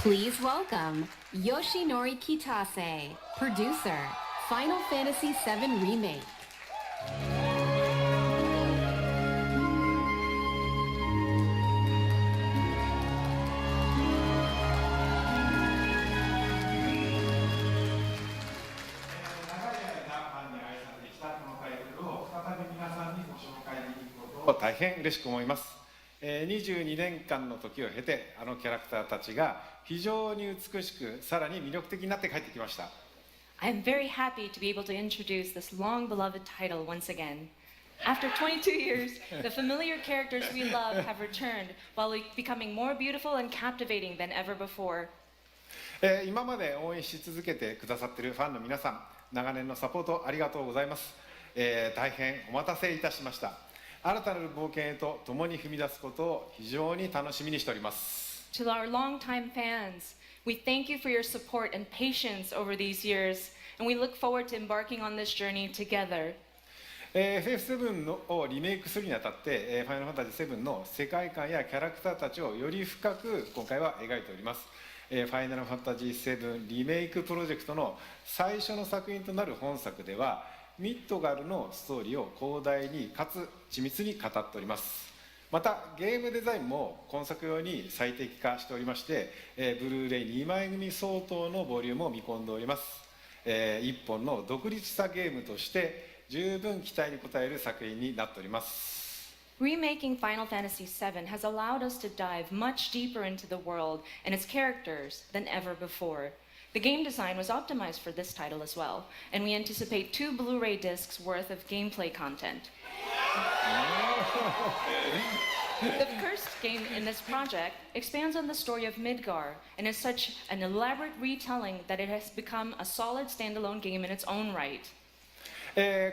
Please welcome Yoshinori Kitase, producer, Final Fantasy VII Remake. 大変嬉しく思います。22年間の時を経て、あのキャラクターたちが非常に美しく、さらに魅力的になって帰ってきました。I am very happy to be able to introduce this long-beloved title once again. After 22 years, the familiar characters we love have returned while becoming more beautiful and captivating than ever before. 今まで応援し続けてくださっているファンの皆さん、長年のサポートありがとうございます。大変お待たせいたしました。新たなる冒険へと共に踏み出すことを非常に楽しみにしております。To our longtime fans, we thank you for your support and patience over these years, and we look forward to embarking on this journey together. FF7 をリメイクするにあたって、ファイナルファンタジー7の世界観やキャラクターたちをより深く今回は描いております。ファイナルファンタジー7リメイクプロジェクトの最初の作品となる本作では、ミッドガルのストーリーを広大にかつ緻密に語っております。またゲームデザインも今作用に最適化しておりまして、ブルーレイ2枚組相当のボリュームを見込んでおります。一本の独立したゲームとして十分期待に応える作品になっております。Remaking Final Fantasy VII has allowed us to dive much deeper into the world and its characters than ever before. The game design was optimized for this title as well, and we anticipate 2 Blu-ray discs worth of gameplay content. The first game in this project expands on the story of Midgar and is such an elaborate retelling that it has become a solid standalone game in its own right.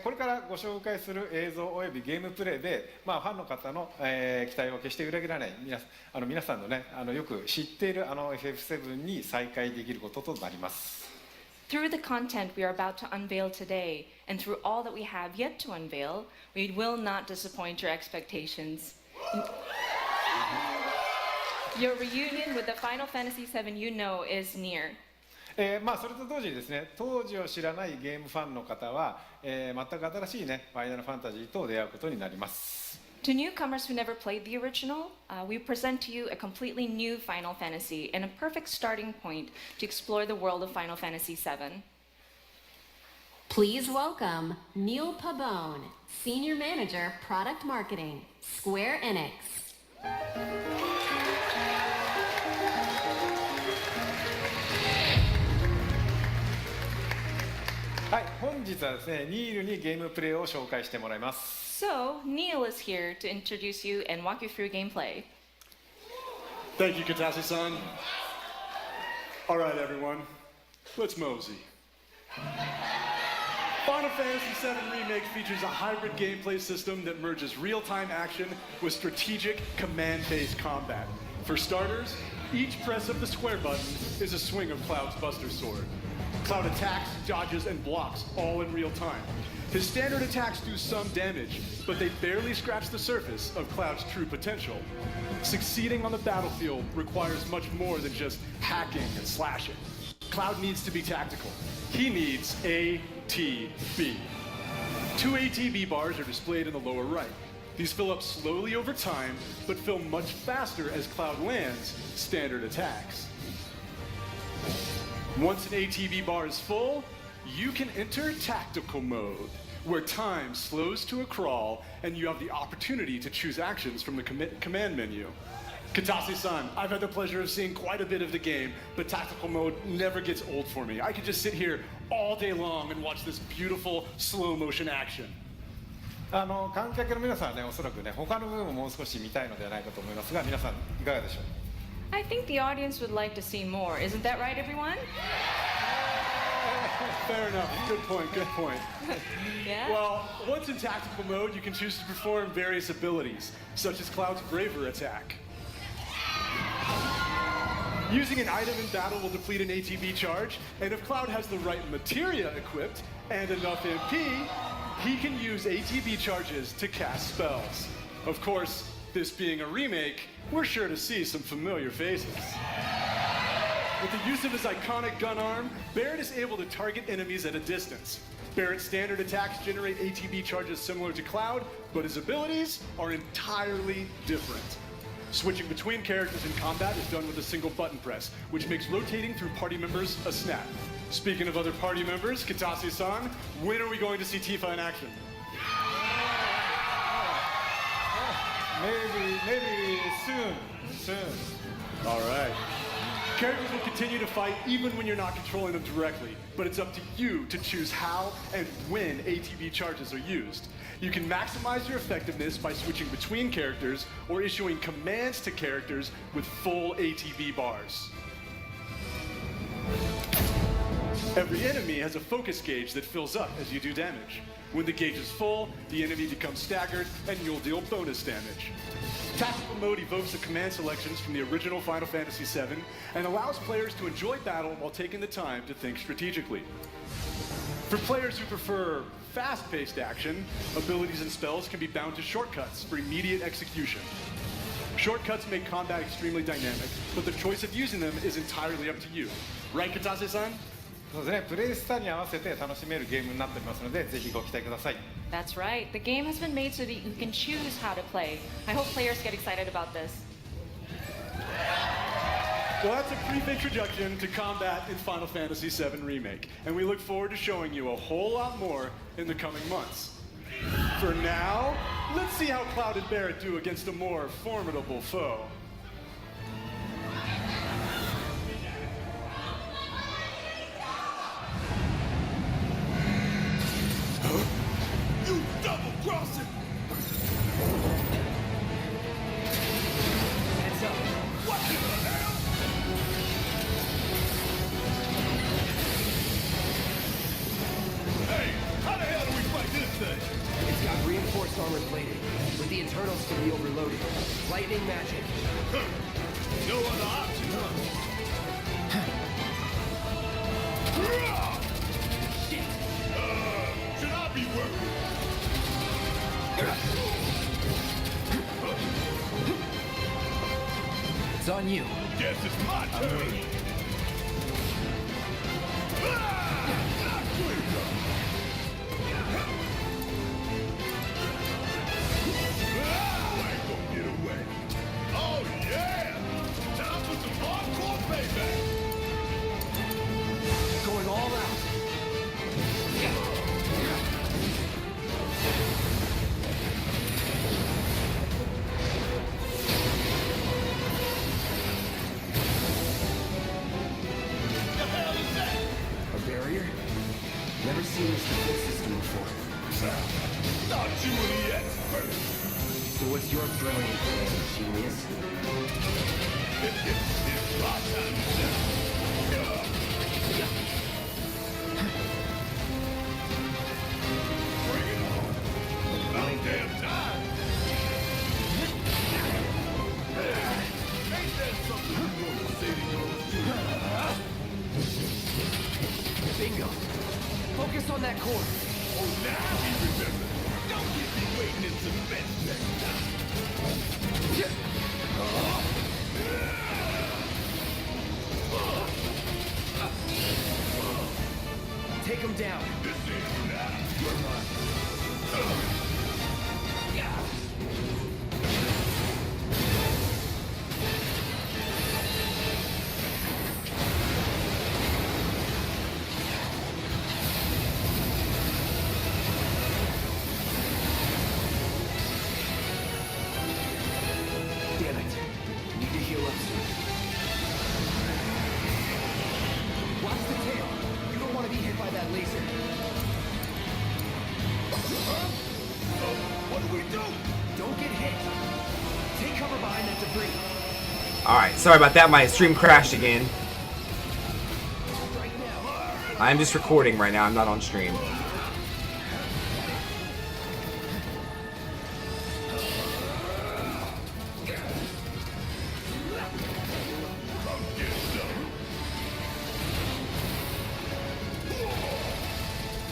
これからご紹介する映像およびゲームプレイで、ファンの方の、期待を決して裏切らない皆さんのね、よく知っているFF7 に再会できることとなります。Through the content we are about to unveil today, and through all that we have yet to unveil, we will not disappoint your expectations. Your reunion with the Final Fantasy VII you know is near. それと同時にですね、当時を知らないゲームファンの方は、全く新しいね、ファイナルファンタジーと出会うことになります。To newcomers who never played the original, we present to you a completely new Final Fantasy and a perfect starting point to explore the world of Final Fantasy VII. Please welcome Neil Pabone, Senior Manager, Product Marketing, Square Enix. はい、本日はですね、ニールにゲームプレイを紹介してもらいます。So, Neil is here to introduce you and walk you through gameplay. Thank you, Katase-san. All right, everyone, let's mosey. Final Fantasy VII Remake features a hybrid gameplay system that merges real-time action with strategic command-based combat. For starters, each press of the square button is a swing of Cloud's Buster Sword. Cloud attacks, dodges, and blocks all in real time. His standard attacks do some damage, but they barely scratch the surface of Cloud's true potential. Succeeding on the battlefield requires much more than just hacking and slashing. Cloud needs to be tactical. He needs ATB. 2 ATB bars are displayed in the lower right. These fill up slowly over time, but fill much faster as Cloud lands standard attacks. Once an ATB bar is full, you can enter tactical mode, where time slows to a crawl and you have the opportunity to choose actions from the command menu. Katase-san, I've had the pleasure of seeing quite a bit of the game, but tactical mode never gets old for me. I could just sit here all day long and watch this beautiful slow motion action. 観客の皆さんはね、おそらくね、他の部分ももう少し見たいのではないかと思いますが、皆さんいかがでしょう。I think the audience would like to see more. Isn't that right, everyone? Fair enough. Good point, good point. Yeah? Well, once in tactical mode, you can choose to perform various abilities, such as Cloud's Braver attack. Using an item in battle will deplete an ATB charge, and if Cloud has the right materia equipped and enough MP, he can use ATB charges to cast spells. Of course, this being a remake, we're sure to see some familiar faces. With the use of his iconic gun arm, Barrett is able to target enemies at a distance. Barrett's standard attacks generate ATB charges similar to Cloud, but his abilities are entirely different. Switching between characters in combat is done with a single button press, which makes rotating through party members a snap. Speaking of other party members, Kitase-san, when are we going to see Tifa in action? Maybe soon. All right. Characters will continue to fight even when you're not controlling them directly, but it's up to you to choose how and when ATB charges are used. You can maximize your effectiveness by switching between characters or issuing commands to characters with full ATB bars. Every enemy has a focus gauge that fills up as you do damage. When the gauge is full, the enemy becomes staggered and you'll deal bonus damage. Tactical mode evokes the command selections from the original Final Fantasy VII and allows players to enjoy battle while taking the time to think strategically. For players who prefer fast-paced action, abilities and spells can be bound to shortcuts for immediate execution. Shortcuts make combat extremely dynamic, but the choice of using them is entirely up to you. Right, Kitase-san? そうですね、プレイスタイルに合わせて楽しめるゲームになっておりますので、ぜひご期待ください。 That's right. The game has been made so that you can choose how to play. I hope players get excited about this. Well, that's a brief introduction to combat in Final Fantasy VII Remake, and we look forward to showing you a whole lot more in the coming months. For now, let's see how Cloud and Barrett do against a more formidable foe. You double-crossing! Heads up. What the hell? Hey, how the hell do we fight this thing? It's got reinforced armor plating, but the internals can be overloaded. Lightning magic. No other option, huh? Shit! Should I be worried? It's on you. Guess it's my turn. Not quicker. I ain't gonna get away. Oh yeah! Time for some hardcore payback. Going all out. The hell is that? A barrier? Never seen this defense system before. Thought you were the expert. So what's your brilliant plan, genius? It's my time to shine. Bring it on. About damn time. Ain't that something you want to say to yours too? Bingo. Focus on that cord. Oh, now he remembers. Don't get me waiting in suspense next time. Take him down. This is now. You're mine. Damn it. Need to heal up soon. Watch the tail. You don't want to be hit by that laser. What do we do? Don't get hit. Take cover behind that debris. Alright, sorry about that, my stream crashed again. Right now. I'm just recording right now, I'm not on stream.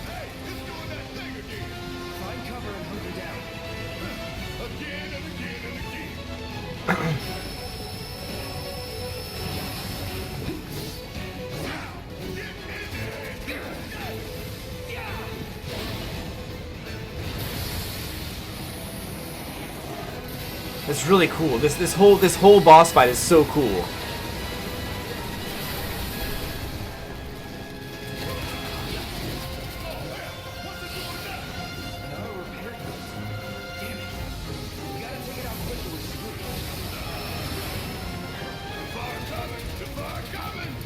Hey, it's doing that thing again. Find cover and hunker down. Again and again and again. It's really cool. This whole boss fight is so cool. Another repair kit. Damn it. We gotta take it out quicker with Scrooge. Fire coming! The fire coming!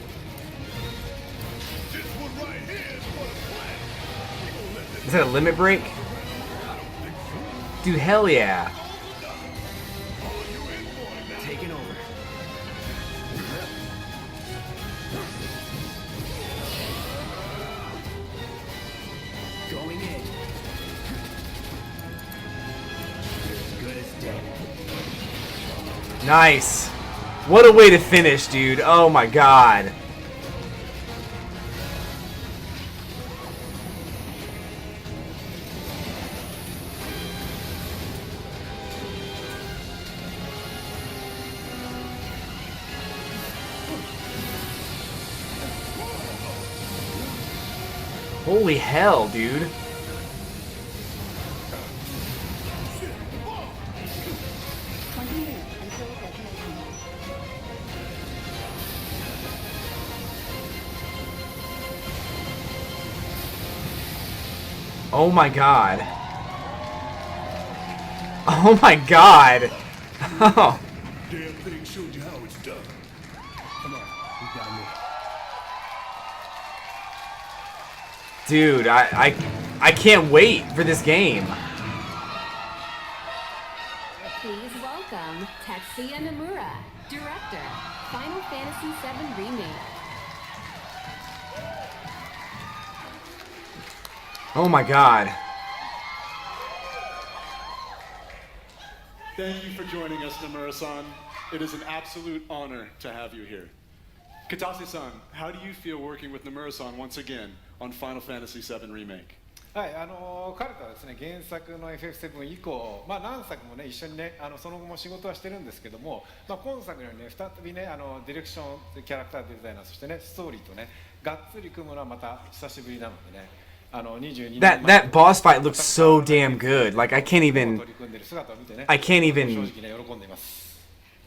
This one right here is for the planet. We gonna let this Is that a limit break? Dude, hell yeah. Taking over. Going in. You're as good as dead. Nice. What a way to finish, dude. Oh my god. Holy hell, dude. Oh my god. Oh my god. Oh. damn thing showed you how it's done. Come on, we got me. Dude, I can't wait for this game. Please welcome Tetsuya Nomura, director, Final Fantasy VII Remake. Oh my god. Thank you for joining us, Nomura-san. It is an absolute honor to have you here. Katase-san, how do you feel working with Nomura-san once again on Final Fantasy VII Remake? はい、彼とはですね、原作の FF7 以降、何作もね、一緒にね、その後も仕事はしてるんですけども、今作にね、再びね、ディレクション、キャラクターデザイナー、そしてね、ストーリーとね、がっつり組むのはまた久しぶりなのでね、22 That boss fight looks so damn good. Like I can't even 取り組んでる姿を見てね、 I can't 正 even 直ね、喜んでいます。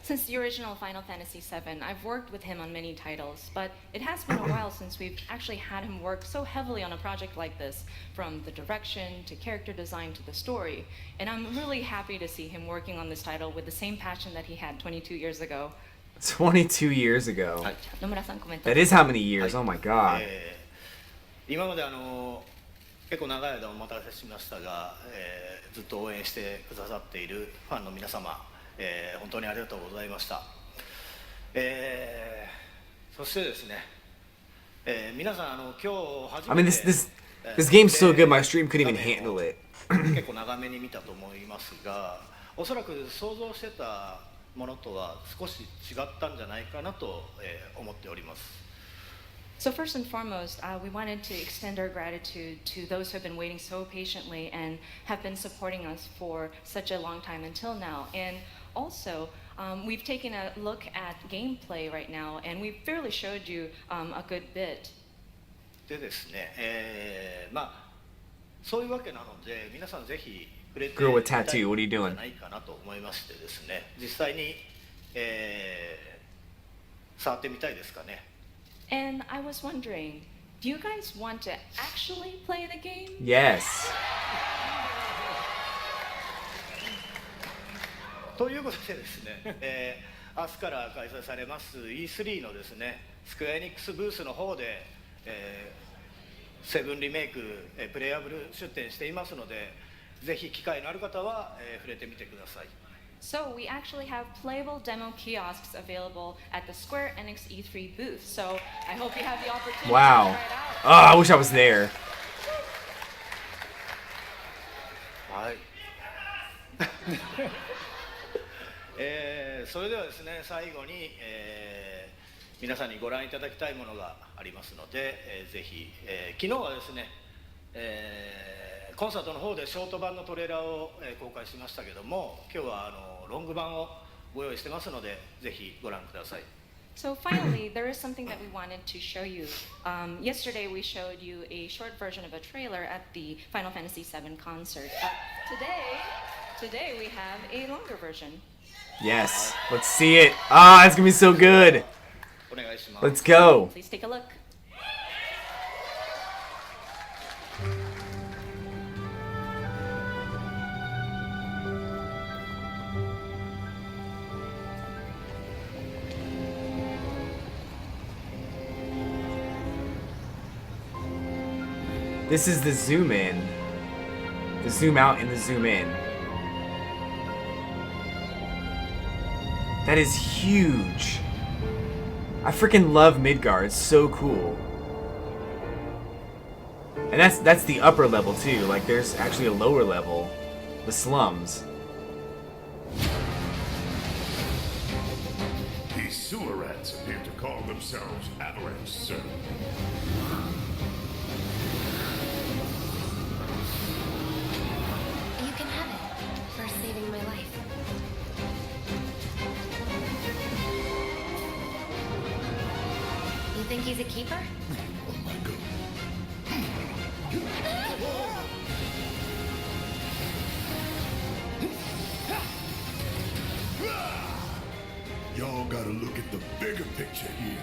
Since the original Final Fantasy VII, I've worked with him on many titles, but it has been a while since we've actually had him work so heavily on a project like this, from the direction to character design to the story. And I'm really happy to see him working on this title with the same passion that he had 22 years ago. 22 years ago. 野村さんコメント。 That is how many years? Oh my god. 今まで結構長い間お待たせしましたが、ずっと応援してくださっているファンの皆様、本当にありがとうございました。そしてですね、皆さん今日初 I め mean て this game's so good my stream couldn't even handle it. 結構長めに見たと思いますが、おそらく想像してたものとは少し違ったんじゃないかなと思っております。 So first and foremost, we wanted to extend our gratitude to those who have been waiting so patiently and have been supporting us for such a long time until now. And also, we've taken a look at gameplay right now, and we've fairly showed you a good bit. でですね、そういうわけなので皆さんぜひ触れて Girl with みたい tattoo, what are you んじゃ doing? ないかなと思いましてですね、実際に、触ってみたいですかね。 And I was wondering, do you guys want to actually play the game? Yes. ということでですね、明日から開催されます E3 のですね、スクエアエニックスブースの方で、セブンリメイク、プレイアブル出展していますので、ぜひ機会のある方は、触れてみてください。 So we actually have playable demo kiosks available at the Square Enix E3 booth. So I hope you have the opportunity Wow. to try it out. Oh, I wish I was there. はい。それではですね、最後に、皆さんにご覧いただきたいものがありますので、ぜひ、昨日はですね、コンサートの方でショート版のトレーラーを、公開しましたけども、今日はロング版をご用意してますので、ぜひご覧ください。 So finally, there is something that we wanted to show you. Yesterday, we showed you a short version of a trailer at the Final Fantasy VII concert. Today we have a longer version. Yes. Let's see it. Ah, it's gonna be so good. お願いします。 Let's go. Please take a look. This is the zoom in. The zoom out and the zoom in. That is huge. I freaking love Midgard. It's so cool. And that's the upper level too. Like there's actually a lower level. The slums. These sewer rats appear to call themselves Avalanche, sir. You can have it for saving my life. You think he's a keeper? Oh my god. Y'all gotta look at the bigger picture here.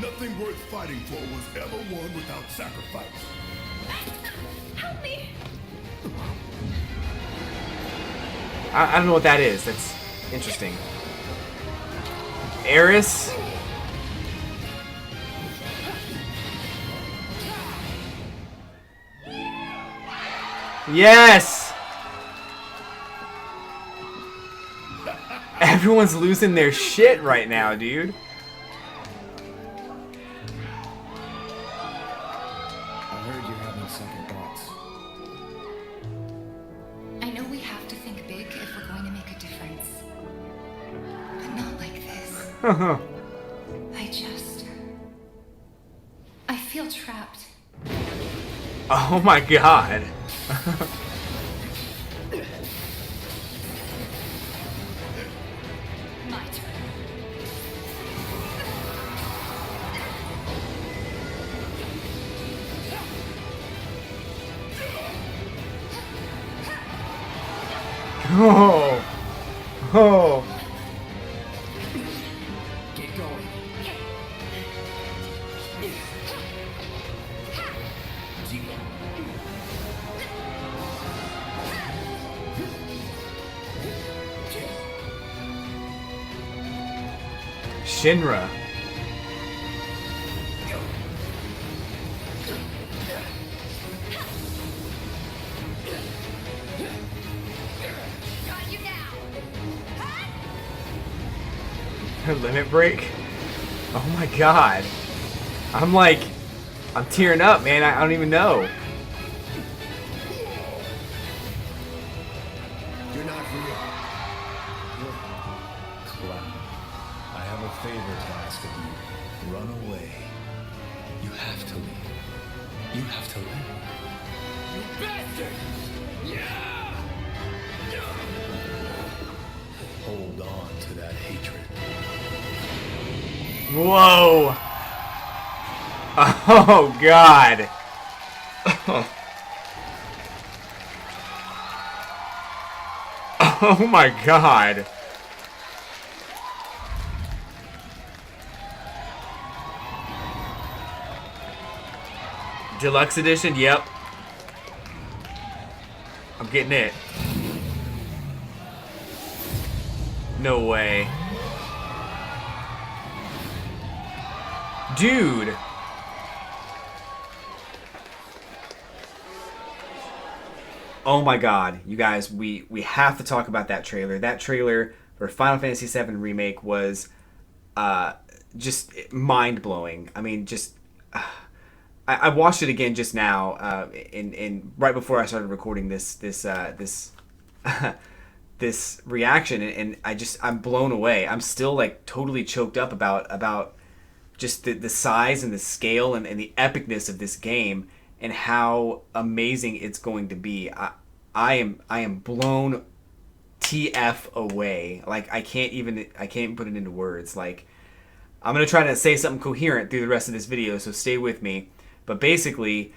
Nothing worth fighting for was ever won without sacrifice. Help me! I don't know what that is. That's interesting. Eris? Yes! Everyone's losing their shit right now, dude. I heard you're having second thoughts. I know we have to think big if we're going to make a difference. But not like this. I feel trapped. Oh my god. My turn. Oh. Oh. Get going. Shinra. Got you now! Limit break? Oh my god. I'm tearing up, man. I don't even know. You're not real. Clown, I have a favor to ask of you. Run away. You have to leave. You have to leave. You bastard! Hold on to that hatred. Whoa. Oh god. Oh my god. Deluxe edition? Yep. I'm getting it. No way. Dude. Oh my god, you guys, we have to talk about that trailer. That trailer for Final Fantasy VII Remake was just mind-blowing. I mean, just I watched it again just now, in right before I started recording this this reaction, and I'm blown away. I'm still like totally choked up about just the size and the scale and the epicness of this game and how amazing it's going to be. I am blown TF away. Like I can't even put it into words. Like I'm gonna try to say something coherent through the rest of this video, so stay with me. But basically,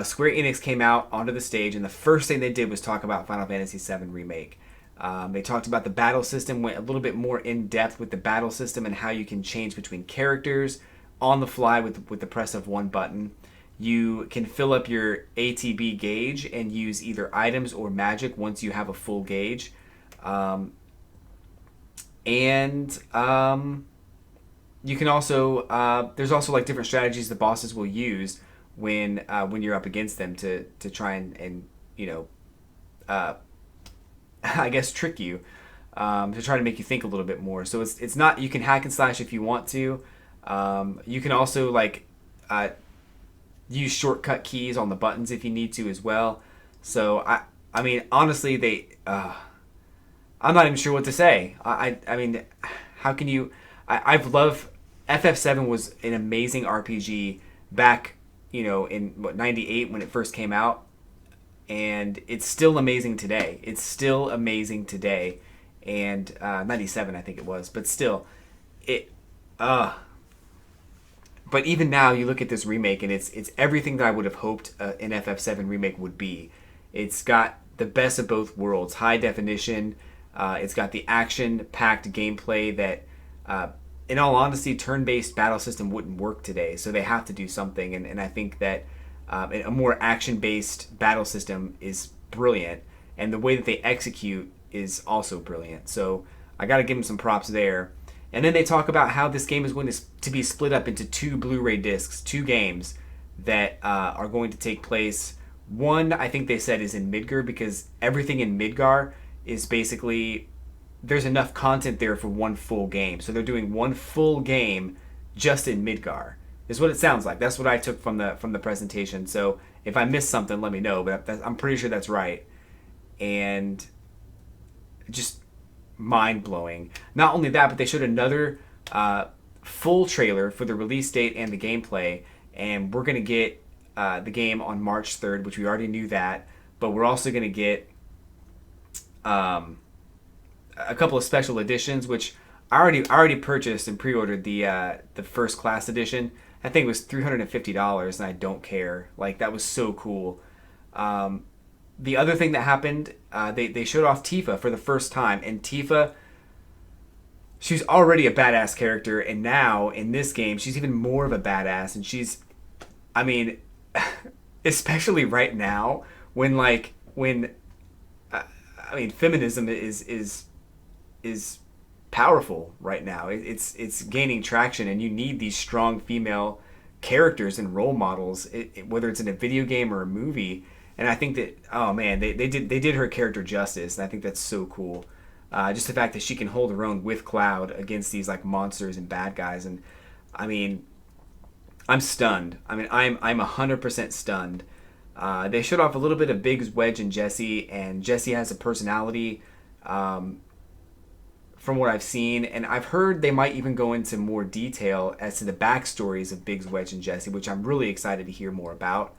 Square Enix came out onto the stage, and the first thing they did was talk about Final Fantasy VII Remake. They talked about the battle system, went a little bit more in depth with the battle system and how you can change between characters on the fly with the press of one button. You can fill up your ATB gauge and use either items or magic once you have a full gauge. You can also there's also like different strategies the bosses will use when you're up against them to try and you know I guess trick you, to try to make you think a little bit more. So it's not, you can hack and slash if you want to. You can also like use shortcut keys on the buttons if you need to as well. So I mean honestly I'm not even sure what to say. I mean, how can you? I've loved FF7 was an amazing RPG back, you know, in '98 when it first came out, and it's still amazing today. It's still amazing today, and '97 I think it was, but still, it. But even now, you look at this remake, and it's everything that I would have hoped an FF7 remake would be. It's got the best of both worlds, high definition. It's got the action-packed gameplay that, in all honesty, turn-based battle system wouldn't work today. So they have to do something, and I think that a more action-based battle system is brilliant, and the way that they execute is also brilliant. So I got to give them some props there. And then they talk about how this game is going to be split up into 2 Blu-ray discs, 2 games that are going to take place. One, I think they said, is in Midgar, because everything in Midgar is basically, there's enough content there for one full game. So they're doing one full game just in Midgar, is what it sounds like. That's what I took from the presentation. So if I missed something, let me know, but I'm pretty sure that's right. And just mind-blowing. Not only that, but they showed another full trailer for the release date and the gameplay, and we're going to get the game on March 3rd, which we already knew that, but we're also going to get a couple of special editions, which I already purchased and pre-ordered the first class edition. I think it was $350, and I don't care. Like, that was so cool. The other thing that happened, they showed off Tifa for the first time, and Tifa, she's already a badass character, and now in this game she's even more of a badass, and she's, I mean, especially right now when feminism is powerful right now. It's gaining traction, and you need these strong female characters and role models, whether it's in a video game or a movie. And I think that, oh man, they did her character justice, and I think that's so cool. Just the fact that she can hold her own with Cloud against these like monsters and bad guys, and I mean, I'm stunned. I mean, I'm 100% stunned. They showed off a little bit of Biggs, Wedge, and Jesse, and Jesse has a personality, from what I've seen, and I've heard they might even go into more detail as to the backstories of Biggs, Wedge, and Jesse, which I'm really excited to hear more about.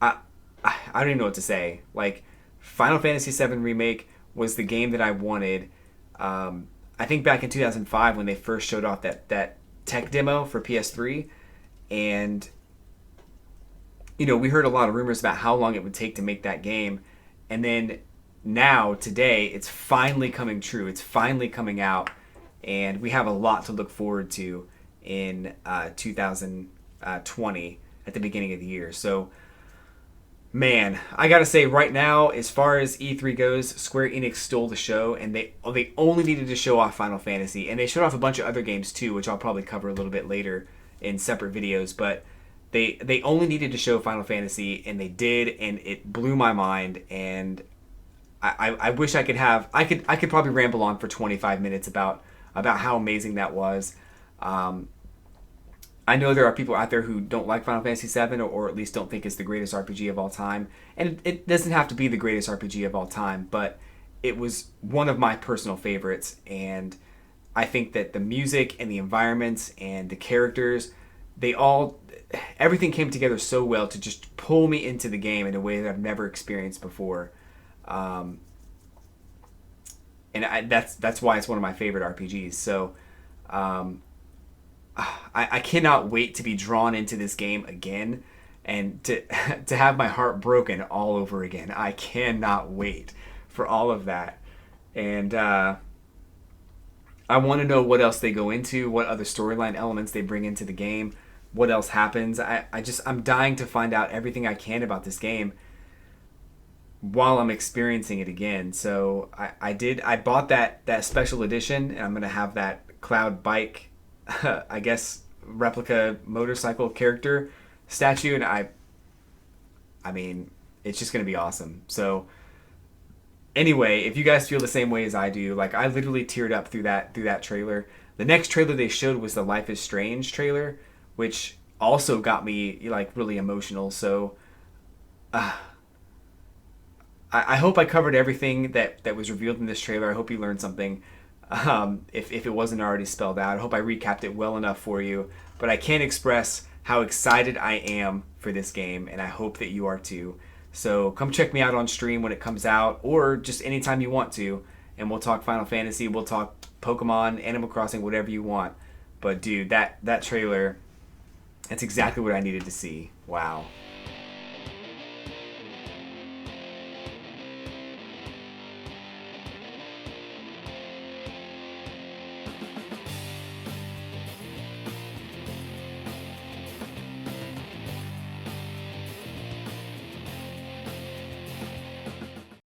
I don't even know what to say. Like, Final Fantasy VII Remake was the game that I wanted. I think back in 2005 when they first showed off that tech demo for PS3, and you know, we heard a lot of rumors about how long it would take to make that game, and then now today it's finally coming true. It's finally coming out, and we have a lot to look forward to in 2020 at the beginning of the year. So man, I gotta say right now, as far as E3 goes, Square Enix stole the show, and they only needed to show off Final Fantasy, and they showed off a bunch of other games too, which I'll probably cover a little bit later in separate videos, but they only needed to show Final Fantasy, and they did, and it blew my mind. And I wish I could probably ramble on for 25 minutes about how amazing that was. I know there are people out there who don't like Final Fantasy VII, or at least don't think it's the greatest RPG of all time. And it doesn't have to be the greatest RPG of all time, but it was one of my personal favorites. And I think that the music and the environments and the characters, everything came together so well to just pull me into the game in a way that I've never experienced before. And that's why it's one of my favorite RPGs. So, I cannot wait to be drawn into this game again, and to have my heart broken all over again. I cannot wait for all of that. And I want to know what else they go into, what other storyline elements they bring into the game, what else happens. I'm dying to find out everything I can about this game while I'm experiencing it again. So I bought that special edition, and I'm gonna have that Cloud bike, I guess, replica motorcycle character statue, and I mean, it's just gonna be awesome. So anyway, if you guys feel the same way as I do, like I literally teared up through that trailer. The next trailer they showed was the Life is Strange trailer, which also got me like really emotional. So I hope I covered everything that was revealed in this trailer. I hope you learned something. If it wasn't already spelled out, I hope I recapped it well enough for you. But I can't express how excited I am for this game, and I hope that you are too. So come check me out on stream when it comes out, or just anytime you want to, and we'll talk Final Fantasy, we'll talk Pokemon, Animal Crossing, whatever you want. But dude, that trailer, that's exactly what I needed to see. Wow.